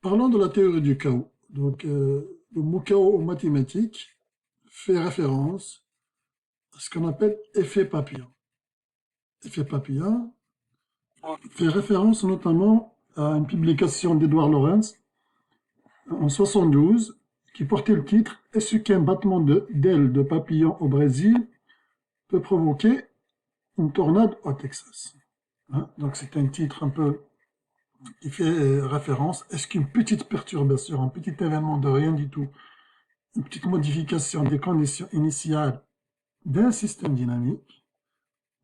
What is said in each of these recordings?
Parlons de la théorie du chaos. Donc, le mot chaos en mathématiques fait référence à ce qu'on appelle effet papillon. Effet papillon fait référence notamment à une publication d'Edward Lorenz en 72 qui portait le titre Est-ce qu'un battement d'ailes de papillon au Brésil peut provoquer une tornade au Texas? Hein, donc, c'est un titre un peu qui fait référence. Est-ce qu'une petite perturbation, un petit événement de rien du tout, une petite modification des conditions initiales d'un système dynamique,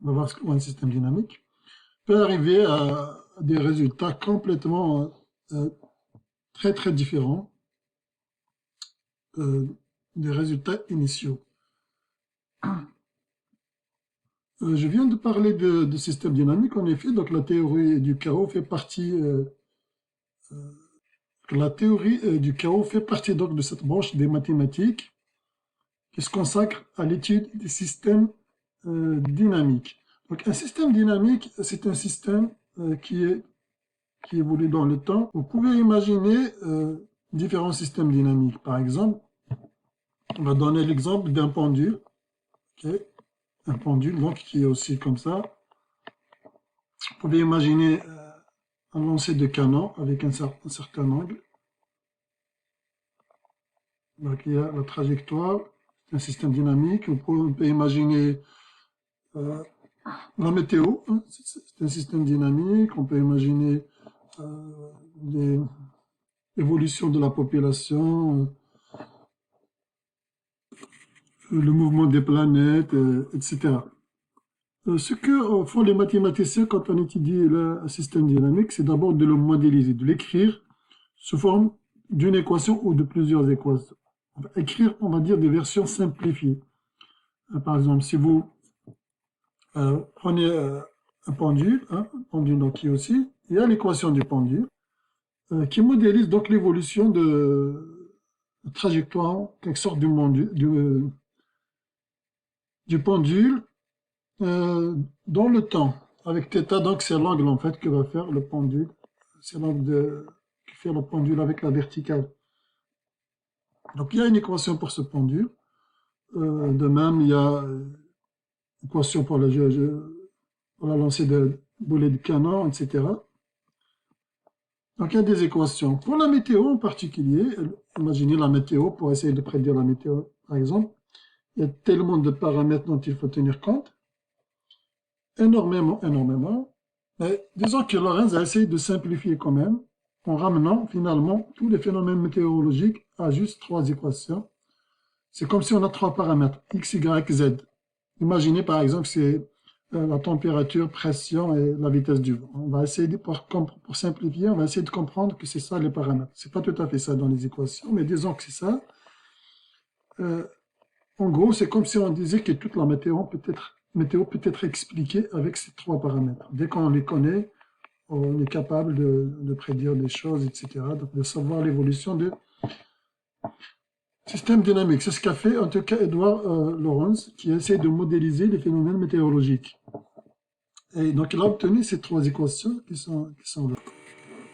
on va voir ce qu'est un système dynamique, peut arriver à des résultats complètement très très différents euh, des résultats initiaux. Je viens de parler de système dynamique, en effet, donc la théorie du chaos fait partie du chaos fait partie donc de cette branche des mathématiques qui se consacre à l'étude des systèmes dynamiques. Donc un système dynamique, c'est un système qui évolue dans le temps. Vous pouvez imaginer différents systèmes dynamiques. Par exemple, on va donner l'exemple d'un pendule. Okay, un pendule donc, qui est aussi comme ça. Vous pouvez imaginer un lancer de canon avec un certain angle. Donc il y a la trajectoire, un système dynamique. On peut imaginer la météo, hein, c'est un système dynamique. On peut imaginer l'évolution de la population, le mouvement des planètes, etc. Ce que font les mathématiciens quand on étudie le système dynamique, c'est d'abord de le modéliser, de l'écrire sous forme d'une équation ou de plusieurs équations. On va écrire, on va dire, des versions simplifiées. Par exemple, si vous prenez un pendule donc qui aussi, il y a l'équation du pendule, qui modélise donc l'évolution de trajectoire, en quelque sorte, du pendule dans le temps. Avec θ, donc c'est l'angle en fait que va faire le pendule. C'est l'angle qui fait le pendule avec la verticale. Donc il y a une équation pour ce pendule. De même, il y a une équation pour la lancée de boulet de canon, etc. Donc il y a des équations. Pour la météo en particulier, imaginez la météo, pour essayer de prédire la météo par exemple, il y a tellement de paramètres dont il faut tenir compte. Énormément. Mais disons que Lorenz a essayé de simplifier quand même, en ramenant finalement tous les phénomènes météorologiques à juste 3 équations. C'est comme si on a 3 paramètres, x, y, z. Imaginez par exemple c'est la température, pression et la vitesse du vent. On va essayer, pour simplifier, on va essayer de comprendre que c'est ça les paramètres. C'est pas tout à fait ça dans les équations, mais disons que c'est ça. En gros, c'est comme si on disait que toute la météo peut être expliquée avec ces 3 paramètres. Dès qu'on les connaît, on est capable de prédire des choses, etc. Donc de savoir l'évolution du système dynamique. C'est ce qu'a fait en tout cas Edward Lorenz, qui essaie de modéliser les phénomènes météorologiques. Et donc il a obtenu ces 3 équations qui sont là.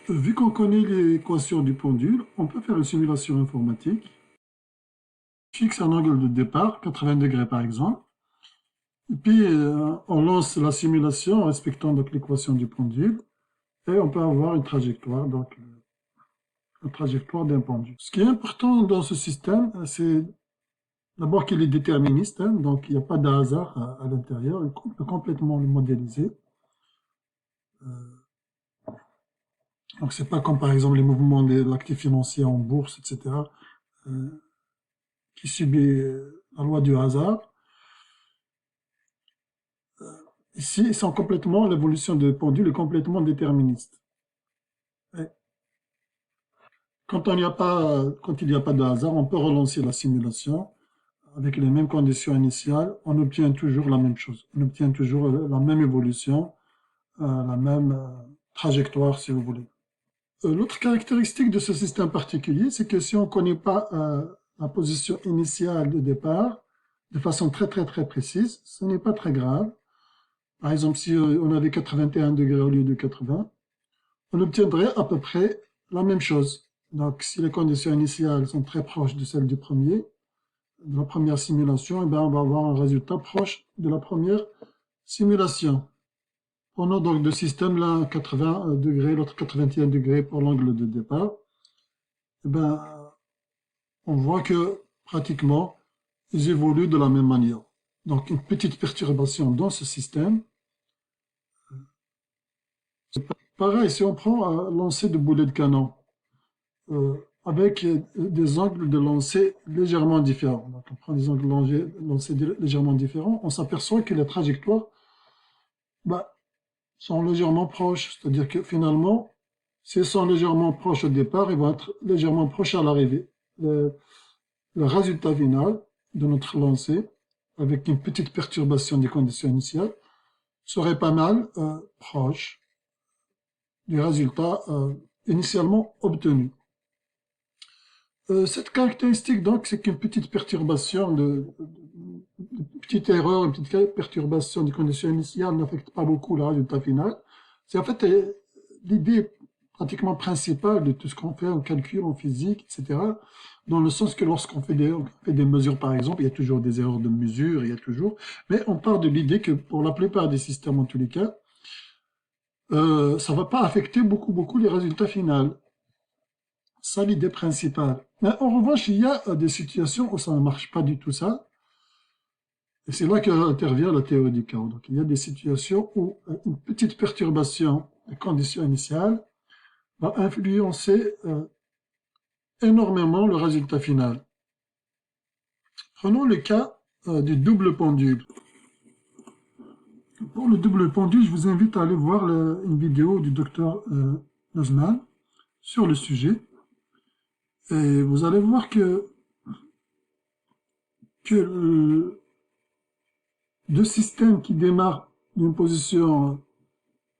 Vu qu'on connaît l'équation du pendule, on peut faire une simulation informatique. On fixe un angle de départ, 80 degrés par exemple. Et puis on lance la simulation en respectant l'équation du pendule. Et on peut avoir une trajectoire, donc la trajectoire d'un pendule. Ce qui est important dans ce système, c'est d'abord qu'il est déterministe, donc il n'y a pas de hasard à l'intérieur, on peut complètement le modéliser. Donc c'est pas comme par exemple les mouvements de l'actif financier en bourse, etc., qui subit la loi du hasard. Ici, l'évolution de pendule est complètement déterministe. Et quand il n'y a pas de hasard, on peut relancer la simulation avec les mêmes conditions initiales, on obtient toujours la même chose. On obtient toujours la même évolution, la même trajectoire, si vous voulez. L'autre caractéristique de ce système particulier, c'est que si on ne connaît pas la position initiale de départ de façon très précise, ce n'est pas très grave. Par exemple, si on avait 81 degrés au lieu de 80, on obtiendrait à peu près la même chose. Donc, si les conditions initiales sont très proches de celles du premier, de la première simulation, eh bien, on va avoir un résultat proche de la première simulation. Prenons donc deux systèmes, l'un 80 degrés, l'autre 81 degrés pour l'angle de départ. Eh bien, on voit que pratiquement, ils évoluent de la même manière. Donc, une petite perturbation dans ce système. Pareil, si on prend un lancer de boulet de canon, avec des angles de lancer légèrement différents. Donc, on prend des angles de lancer légèrement différents, on s'aperçoit que les trajectoires sont légèrement proches. C'est-à-dire que finalement, s'ils sont légèrement proches au départ, ils vont être légèrement proches à l'arrivée. Le résultat final de notre lancer, avec une petite perturbation des conditions initiales, serait pas mal proche du résultat initialement obtenu. Cette caractéristique, donc, c'est qu'une petite perturbation, une petite erreur, une petite perturbation des conditions initiales n'affecte pas beaucoup le résultat final. C'est en fait l'idée pratiquement principale de tout ce qu'on fait en calcul, en physique, etc. Dans le sens que lorsqu'on fait des mesures, par exemple, il y a toujours des erreurs de mesure, il y a toujours, mais on part de l'idée que pour la plupart des systèmes, en tous les cas, ça ne va pas affecter beaucoup les résultats finaux. Ça, l'idée principale. Mais en revanche, il y a des situations où ça ne marche pas du tout ça. Et c'est là qu'intervient la théorie du chaos. Donc, il y a des situations où une petite perturbation des conditions initiales va influencer énormément le résultat final. Prenons le cas du double pendule. Pour le double pendule, je vous invite à aller voir une vidéo du docteur Nozman sur le sujet. Et vous allez voir que deux systèmes qui démarrent d'une position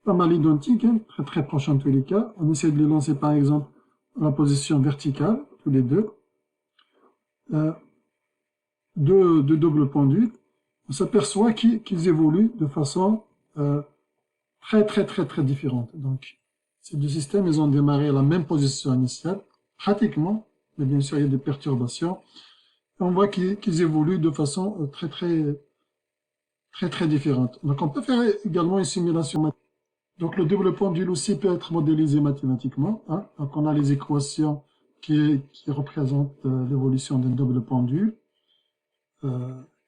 pas mal identique, hein, très proche en tous les cas. On essaie de les lancer par exemple à la position verticale, tous les deux. Deux doubles pendules. On s'aperçoit qu'ils évoluent de façon très différente. Donc, ces deux systèmes, ils ont démarré à la même position initiale, pratiquement, mais bien sûr, il y a des perturbations. On voit qu'ils évoluent de façon très différente. Donc, on peut faire également une simulation. Donc, le double pendule aussi peut être modélisé mathématiquement. Hein. Donc, on a les équations qui représentent l'évolution d'un double pendule,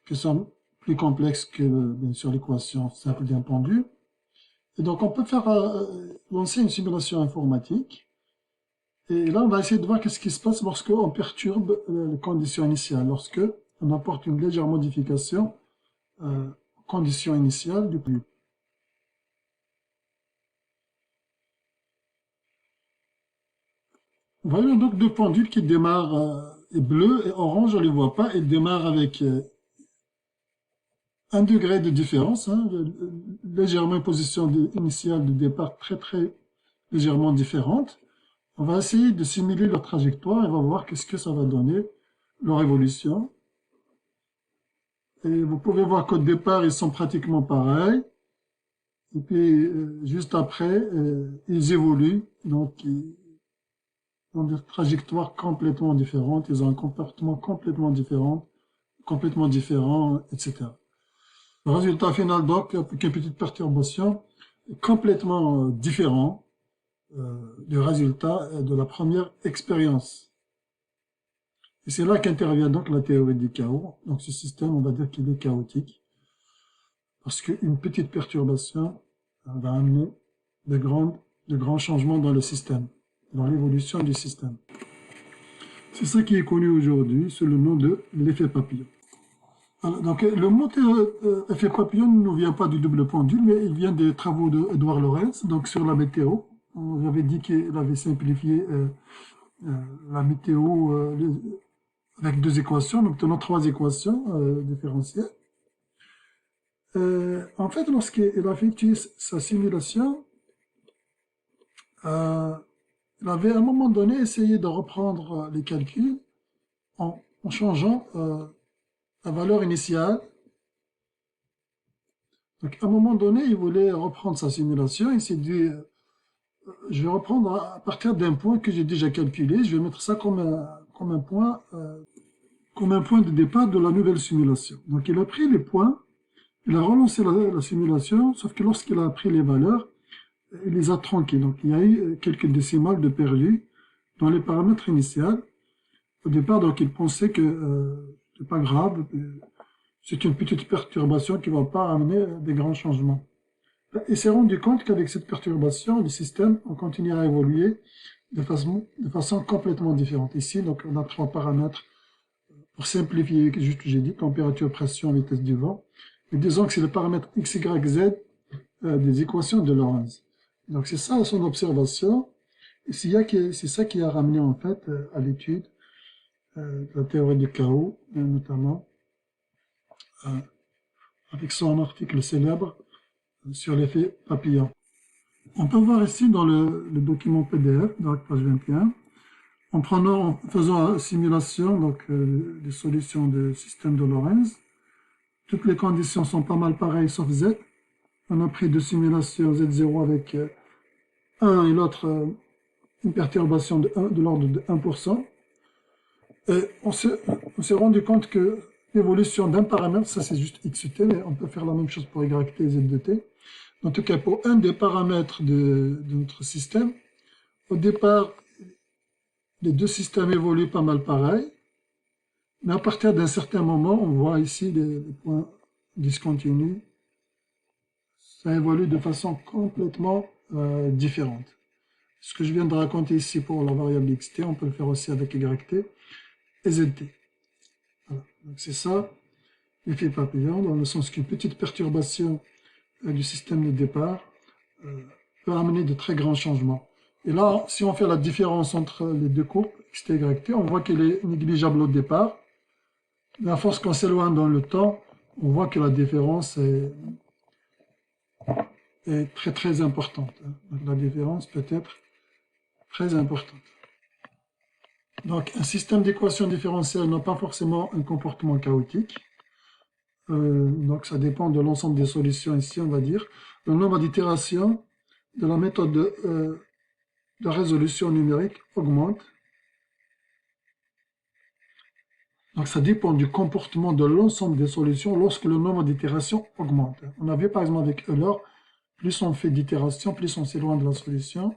qui sont plus complexes que, bien sûr, l'équation simple d'un pendule. Et donc, on peut faire lancer une simulation informatique. Et là, on va essayer de voir qu'est-ce qui se passe lorsqu'on perturbe les conditions initiales, lorsque on apporte une légère modification aux conditions initiales du pendule. Voyons donc deux pendules qui démarrent, bleu et orange, on ne les voit pas, ils démarrent avec 1 degré de différence, hein, légèrement une position initiale de départ très légèrement différente. On va essayer de simuler leur trajectoire et on va voir qu'est-ce que ça va donner, leur évolution. Et vous pouvez voir qu'au départ, ils sont pratiquement pareils. Et puis, juste après, ils évoluent. Donc, ils ont des trajectoires complètement différentes. Ils ont un comportement complètement différent, etc. Le résultat final, donc, avec une petite perturbation, est complètement différent du résultat de la première expérience. Et c'est là qu'intervient donc la théorie du chaos. Donc ce système, on va dire qu'il est chaotique, parce qu'une petite perturbation va amener de grands changements dans le système, dans l'évolution du système. C'est ça qui est connu aujourd'hui sous le nom de l'effet papillon. Alors, donc le mot effet papillon ne nous vient pas du double pendule, mais il vient des travaux d'Edouard Lorenz, donc sur la météo. J'avais dit qu'il avait simplifié la météo avec deux équations, nous obtenons trois équations différentielles. En fait, lorsqu'il a effectué sa simulation, il avait à un moment donné essayé de reprendre les calculs en changeant la valeur initiale. Donc, à un moment donné, il voulait reprendre sa simulation, il s'est dit, je vais reprendre à partir d'un point que j'ai déjà calculé. Je vais mettre ça comme un point de départ de la nouvelle simulation. Donc il a pris les points, il a relancé la simulation, sauf que lorsqu'il a pris les valeurs, il les a tronquées. Donc il y a eu quelques décimales de perdu dans les paramètres initiaux. Au départ, donc il pensait que c'est pas grave, c'est une petite perturbation qui ne va pas amener des grands changements. Il s'est rendu compte qu'avec cette perturbation, le système a continué à évoluer de façon complètement différente. Ici, donc, on a trois paramètres. Pour simplifier, juste j'ai dit, température, pression, vitesse du vent. Mais disons que c'est le paramètre x, y, z des équations de Lorentz. Donc c'est ça son observation. C'est ça qui a ramené en fait à l'étude la théorie du chaos, notamment, avec son article célèbre sur l'effet papillon. On peut voir ici dans le document PDF, dans la page 21, en faisant la simulation des solutions de système de Lorentz. Toutes les conditions sont pas mal pareilles sauf Z. On a pris deux simulations Z0 avec 1 et l'autre une perturbation de l'ordre de 1%. Et on s'est rendu compte que l'évolution d'un paramètre, ça c'est juste xt, mais on peut faire la même chose pour yt et z de t. En tout cas, pour un des paramètres de notre système, au départ, les deux systèmes évoluent pas mal pareil, mais à partir d'un certain moment, on voit ici les points discontinus, ça évolue de façon complètement différente. Ce que je viens de raconter ici pour la variable xt, on peut le faire aussi avec yt et zt. Voilà. Donc c'est ça, l'effet papillon, dans le sens qu'une petite perturbation du système de départ peut amener de très grands changements. Et là, si on fait la différence entre les deux courbes, xt et yt, on voit qu'elle est négligeable au départ. Mais à force qu'on s'éloigne dans le temps, on voit que la différence est très très importante. Donc la différence peut être très importante. Donc un système d'équations différentielles n'a pas forcément un comportement chaotique. Donc ça dépend de l'ensemble des solutions ici, on va dire. Le nombre d'itérations de la méthode de résolution numérique augmente. Donc ça dépend du comportement de l'ensemble des solutions lorsque le nombre d'itérations augmente. On a vu par exemple avec Euler, plus on fait d'itérations, plus on s'éloigne de la solution,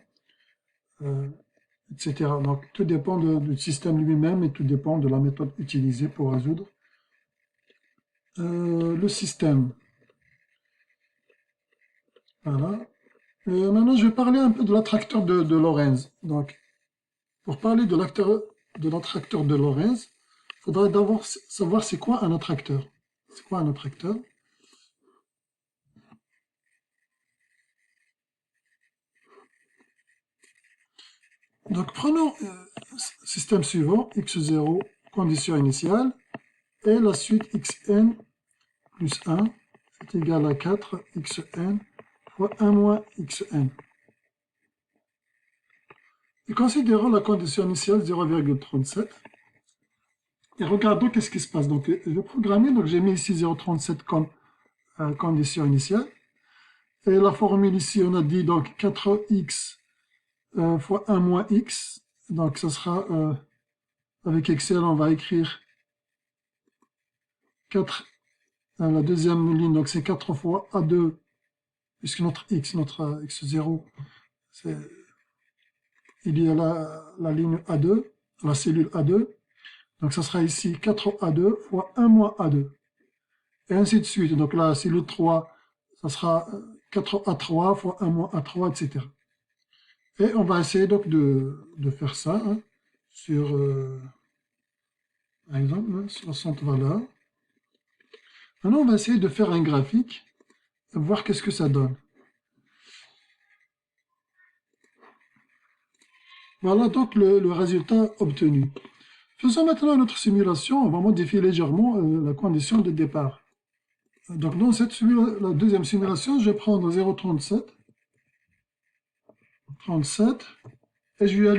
etc. Donc tout dépend du système lui-même et tout dépend de la méthode utilisée pour résoudre le système. Voilà. Maintenant, je vais parler un peu de l'attracteur de Lorentz. Donc, pour parler de l'attracteur de Lorentz, il faudrait d'abord savoir c'est quoi un attracteur. C'est quoi un attracteur? Donc, prenons le système suivant, x0, condition initiale, et la suite xn plus 1, c'est égal à 4 xn fois 1 moins xn. Et considérons la condition initiale 0,37. Et regardons qu'est-ce qui se passe. Donc, je vais programmer, donc j'ai mis ici 0,37 comme condition initiale. Et la formule ici, on a dit donc 4x fois 1 moins x. Donc, ça sera, avec Excel, on va écrire 4, la deuxième ligne, donc c'est 4 fois A2, puisque notre x0, il y a la ligne A2, la cellule A2. Donc, ça sera ici 4A2 fois 1 moins A2. Et ainsi de suite. Donc, la cellule 3, ça sera 4A3 fois 1 moins A3, etc. Et on va essayer donc de faire ça hein, sur, par exemple, 60 valeurs. Maintenant, on va essayer de faire un graphique, voir qu'est-ce que ça donne. Voilà donc le résultat obtenu. Faisons maintenant notre simulation, on va modifier légèrement la condition de départ. Donc dans la deuxième simulation, je vais prendre 0,37, 37, et je vais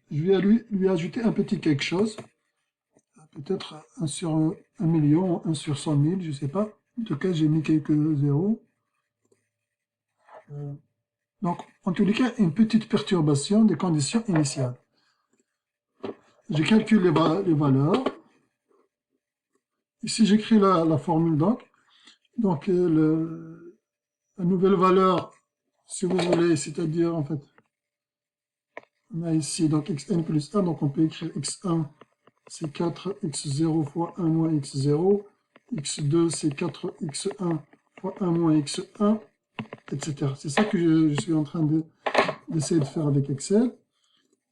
lui ajouter un petit quelque chose, peut-être 1 sur 1 million, 1 sur 100 000, je ne sais pas. En tout cas, j'ai mis quelques zéros. Donc, en tous les cas, une petite perturbation des conditions initiales. Je calcule les valeurs. Ici, j'écris la formule donc. Donc, la nouvelle valeur, si vous voulez, c'est-à-dire, en fait, on a ici donc xn plus 1, donc on peut écrire x1, c'est 4x0 fois 1 moins x0, x2, c'est 4x1 fois 1 moins x1, etc. C'est ça que je suis en train d'essayer de faire avec Excel.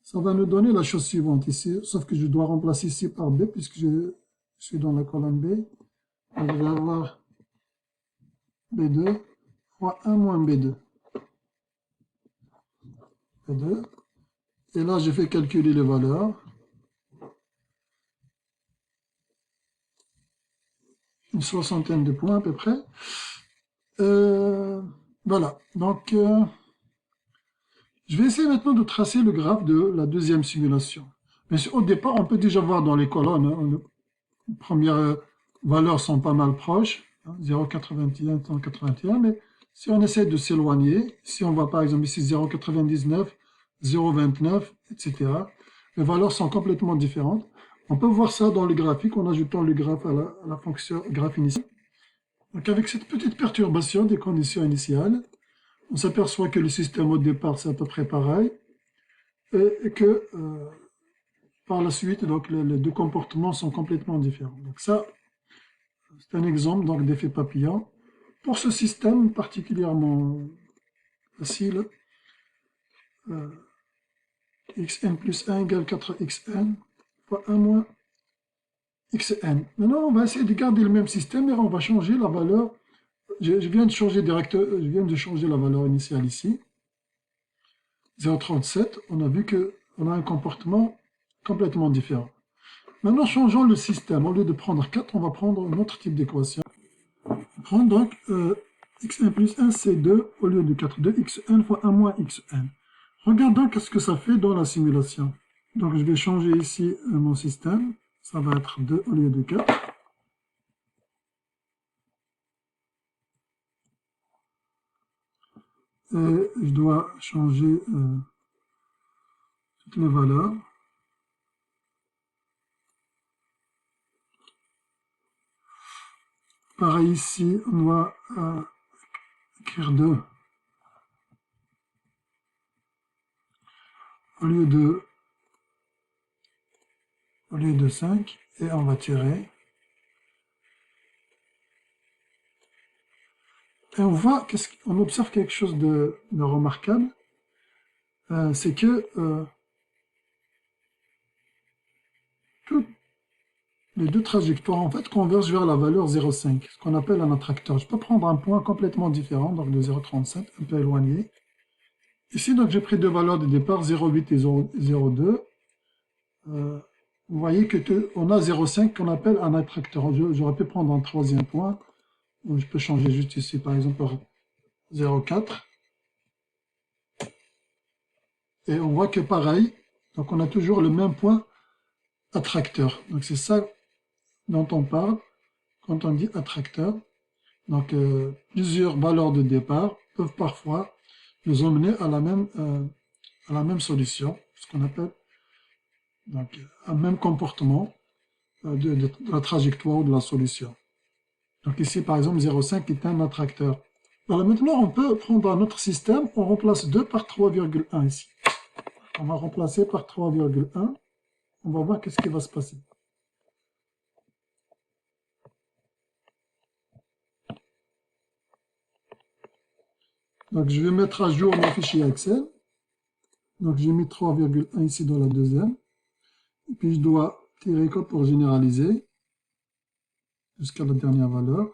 Ça va nous donner la chose suivante ici, sauf que je dois remplacer ici par B, puisque je suis dans la colonne B. Donc, je vais avoir B2 fois 1 moins B2. B2. Et là, je fais calculer les valeurs. Une soixantaine de points à peu près. Voilà. Donc, je vais essayer maintenant de tracer le graphe de la deuxième simulation. Mais au départ, on peut déjà voir dans les colonnes, hein, les premières valeurs sont pas mal proches, hein, 0,81, 181, mais si on essaie de s'éloigner, si on voit par exemple ici 0,99, 0,29, etc., les valeurs sont complètement différentes. On peut voir ça dans le graphique en ajoutant le graphe à la fonction graphe initial. Donc avec cette petite perturbation des conditions initiales, on s'aperçoit que le système au départ c'est à peu près pareil, et que par la suite, donc, les deux comportements sont complètement différents. Donc ça, c'est un exemple donc d'effet papillon. Pour ce système particulièrement facile, xn plus 1 égale 4xn fois 1 moins xn. Maintenant, on va essayer de garder le même système et on va changer la valeur. Je viens de changer la valeur initiale ici. 0,37, on a vu qu'on a un comportement complètement différent. Maintenant, changeons le système. Au lieu de prendre 4, on va prendre un autre type d'équation. On prend donc xn plus 1, c'est 2 au lieu de 4. 2xn fois 1 moins xn. Regardons qu'est-ce que ça fait dans la simulation. Donc, je vais changer ici mon système. Ça va être 2 au lieu de 4. Et je dois changer toutes les valeurs. Pareil ici, on doit écrire 2 au lieu de 5. Et on va tirer. Et on voit, on observe quelque chose de remarquable. C'est que toutes les deux trajectoires en fait convergent vers la valeur 0,5, ce qu'on appelle un attracteur. Je peux prendre un point complètement différent, donc de 0,37, un peu éloigné. Ici, donc j'ai pris deux valeurs de départ, 0,8 et 0,2. Vous voyez qu'on a 0,5 qu'on appelle un attracteur. J'aurais pu prendre un troisième point. Donc, je peux changer juste ici, par exemple, par 0,4. Et on voit que pareil, donc on a toujours le même point attracteur. Donc c'est ça dont on parle quand on dit attracteur. Donc plusieurs valeurs de départ peuvent parfois nous emmener à la même solution, ce qu'on appelle donc, un même comportement de la trajectoire ou de la solution. Donc ici par exemple 0,5 est un attracteur. Alors maintenant on peut prendre un autre système, on remplace 2 par 3,1 ici. On va remplacer par 3,1. On va voir qu'est-ce qui va se passer. Donc je vais mettre à jour mon fichier Excel. Donc j'ai mis 3,1 ici dans la deuxième. Et puis je dois tirer code pour généraliser jusqu'à la dernière valeur.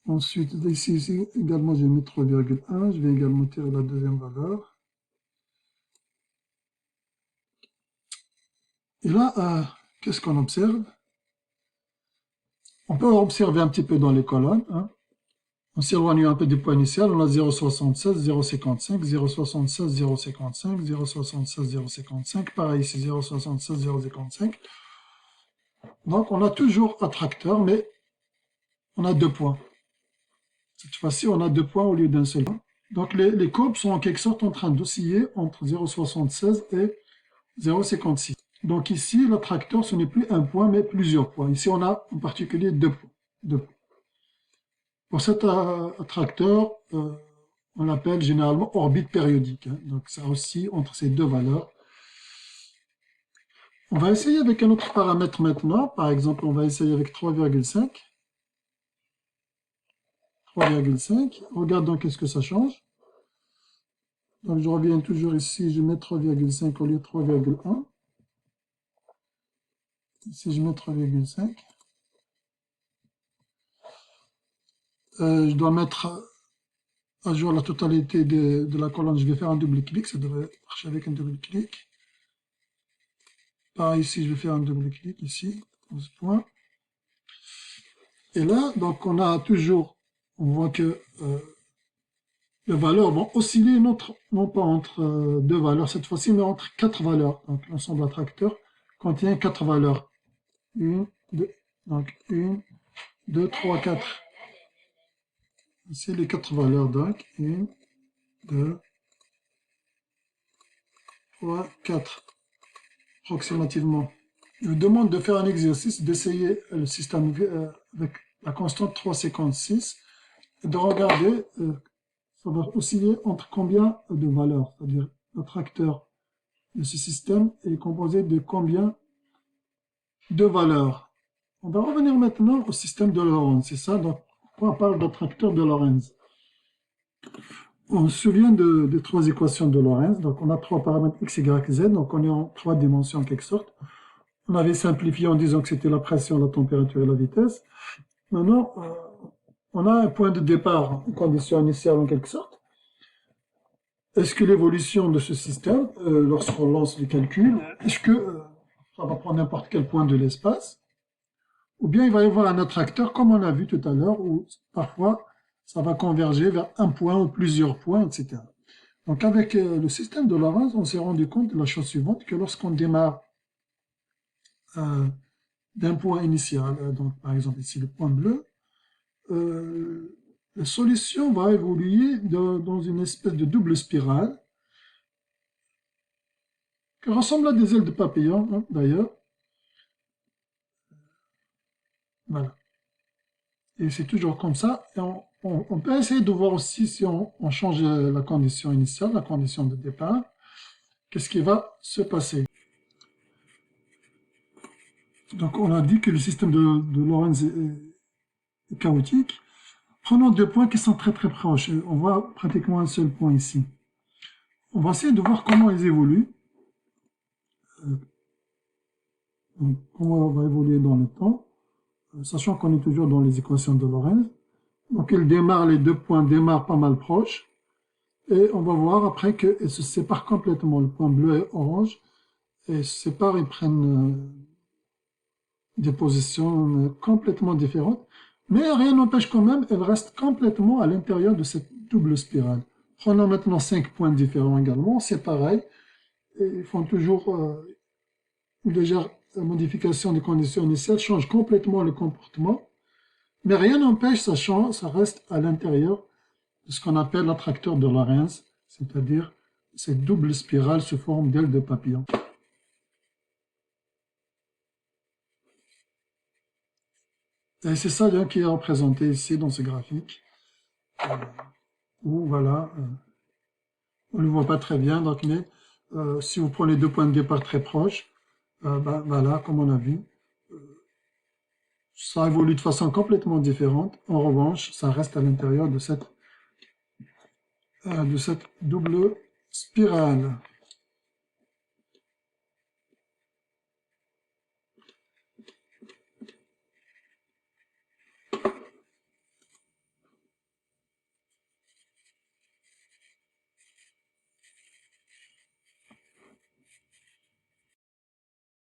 Ensuite, ici également j'ai mis 3,1. Je vais également tirer la deuxième valeur. Et là, qu'est-ce qu'on observe? On peut observer un petit peu dans les colonnes. Hein. En s'éloignant un peu du point initial, on a 0,76, 0,55, 0,76, 0,55, 0,76, 0,55. Pareil ici, 0,76, 0,55. Donc on a toujours attracteur, mais on a deux points. Cette fois-ci, on a deux points au lieu d'un seul point. Donc les courbes sont en quelque sorte en train d'osciller entre 0,76 et 0,56. Donc ici, l'attracteur, ce n'est plus un point, mais plusieurs points. Ici, on a en particulier deux points. Pour cet attracteur, on l'appelle généralement orbite périodique. Hein. Donc ça oscille entre ces deux valeurs. On va essayer avec un autre paramètre maintenant. Par exemple, on va essayer avec 3,5. 3,5. Regarde donc qu'est-ce que ça change. Donc je reviens toujours ici, je mets 3,5 au lieu de 3,1. Ici, je mets 3,5. Je dois mettre à jour la totalité de la colonne. Je vais faire un double-clic, ça devrait marcher avec un double-clic. Pareil ici, je vais faire un double-clic ici, 11 points. Et là, donc on a toujours, on voit que les valeurs vont osciller, non pas entre deux valeurs cette fois-ci, mais entre quatre valeurs. Donc l'ensemble attracteur contient quatre valeurs. 1, 2, donc 1, 2, 3, 4. Ici les quatre valeurs, donc 1, 2, 3, 4, approximativement. Je vous demande de faire un exercice, d'essayer le système avec la constante 3,56 et de regarder, ça va osciller entre combien de valeurs, c'est-à-dire l'attracteur de ce système est composé de combien de valeurs. On va revenir maintenant au système de Lorentz, c'est ça, donc on parle d'attracteur de Lorentz. On se souvient des trois équations de Lorentz, donc on a trois paramètres x, y, z, donc on est en trois dimensions en quelque sorte. On avait simplifié en disant que c'était la pression, la température et la vitesse. Maintenant, on a un point de départ, une condition initiale en quelque sorte. Est-ce que l'évolution de ce système, lorsqu'on lance les calculs, est-ce que ça va prendre n'importe quel point de l'espace, ou bien il va y avoir un attracteur, comme on a vu tout à l'heure, où parfois ça va converger vers un point ou plusieurs points, etc. Donc avec le système de Lorentz, on s'est rendu compte de la chose suivante, que lorsqu'on démarre d'un point initial, donc par exemple ici le point bleu, la solution va évoluer dans une espèce de double spirale qui ressemble à des ailes de papillon, hein, d'ailleurs. Voilà. Et c'est toujours comme ça. Et on peut essayer de voir aussi si on change la condition initiale, la condition de départ, qu'est-ce qui va se passer. Donc on a dit que le système de Lorentz est chaotique. Prenons deux points qui sont très très proches. On voit pratiquement un seul point ici. On va essayer de voir comment ils évoluent. Donc, comment on va évoluer dans le temps, sachant qu'on est toujours dans les équations de Lorentz. Donc les deux points démarrent pas mal proches. Et on va voir après qu'ils se séparent complètement. Le point bleu et orange. Et ils se séparent, ils prennent des positions complètement différentes. Mais rien n'empêche quand même, elles restent complètement à l'intérieur de cette double spirale. Prenons maintenant 5 points différents également, c'est pareil. Et ils font toujours une légère modification des conditions initiales, change complètement le comportement. Mais rien n'empêche, ça change, ça reste à l'intérieur de ce qu'on appelle l'attracteur de Lorentz, c'est-à-dire cette double spirale sous forme d'aile de papillon. Et c'est ça qui est représenté ici dans ce graphique, où voilà, on ne le voit pas très bien, donc, mais si vous prenez deux points de départ très proches, voilà, comme on a vu, ça évolue de façon complètement différente. En revanche, ça reste à l'intérieur de cette double spirale.